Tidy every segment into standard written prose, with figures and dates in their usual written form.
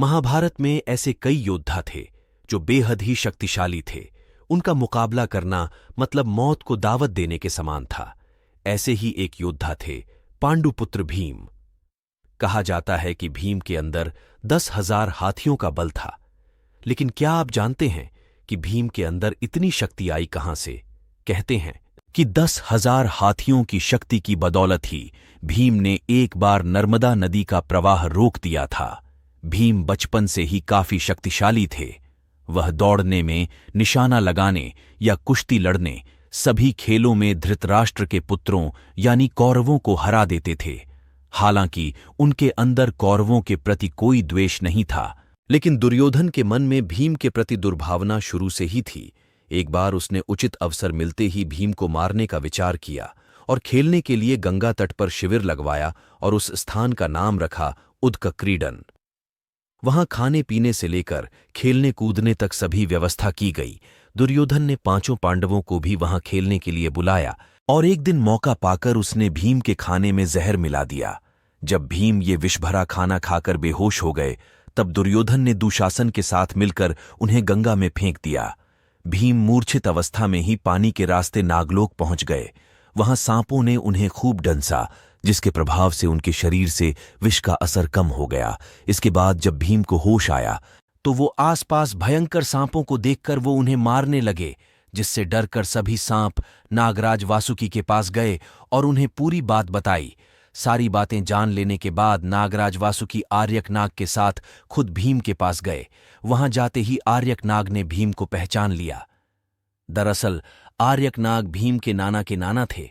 महाभारत में ऐसे कई योद्धा थे जो बेहद ही शक्तिशाली थे। उनका मुकाबला करना मतलब मौत को दावत देने के समान था। ऐसे ही एक योद्धा थे पांडुपुत्र भीम। कहा जाता है कि भीम के अंदर 10,000 हाथियों का बल था। लेकिन क्या आप जानते हैं कि भीम के अंदर इतनी शक्ति आई कहां से? कहते हैं कि 10,000 हाथियों की शक्ति की बदौलत ही भीम ने एक बार नर्मदा नदी का प्रवाह रोक दिया था। भीम बचपन से ही काफी शक्तिशाली थे। वह दौड़ने में, निशाना लगाने या कुश्ती लड़ने, सभी खेलों में धृतराष्ट्र के पुत्रों यानी कौरवों को हरा देते थे। हालांकि उनके अंदर कौरवों के प्रति कोई द्वेष नहीं था, लेकिन दुर्योधन के मन में भीम के प्रति दुर्भावना शुरू से ही थी। एक बार उसने उचित अवसर मिलते ही भीम को मारने का विचार किया और खेलने के लिए गंगा तट पर शिविर लगवाया और उस स्थान का नाम रखा उदकक्रीडन। वहां खाने पीने से लेकर खेलने कूदने तक सभी व्यवस्था की गई। दुर्योधन ने 5 पांडवों को भी वहां खेलने के लिए बुलाया और एक दिन मौका पाकर उसने भीम के खाने में जहर मिला दिया। जब भीम ये विषभरा खाना खाकर बेहोश हो गए, तब दुर्योधन ने दुशासन के साथ मिलकर उन्हें गंगा में फेंक दिया। भीम मूर्छित अवस्था में ही पानी के रास्ते नागलोक पहुंच गए। वहां सांपों ने उन्हें खूब डंसा, जिसके प्रभाव से उनके शरीर से विष का असर कम हो गया। इसके बाद जब भीम को होश आया तो वो आसपास भयंकर सांपों को देखकर वो उन्हें मारने लगे, जिससे डरकर सभी सांप नागराज वासुकी के पास गए और उन्हें पूरी बात बताई। सारी बातें जान लेने के बाद नागराज वासुकी आर्यकनाग के साथ खुद भीम के पास गए। वहां जाते ही आर्यकनाग ने भीम को पहचान लिया। दरअसल आर्यकनाग भीम के नाना थे।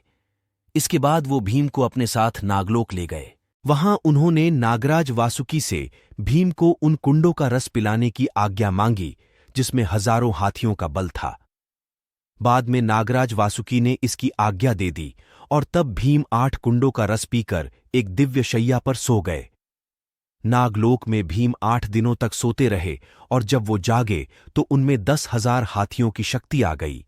इसके बाद वो भीम को अपने साथ नागलोक ले गए। वहां उन्होंने नागराज वासुकी से भीम को उन कुंडों का रस पिलाने की आज्ञा मांगी जिसमें हजारों हाथियों का बल था। बाद में नागराज वासुकी ने इसकी आज्ञा दे दी और तब भीम 8 कुंडों का रस पीकर एक दिव्य शैया पर सो गए। नागलोक में भीम 8 दिनों तक सोते रहे और जब वो जागे तो उनमें 10,000 हाथियों की शक्ति आ गई।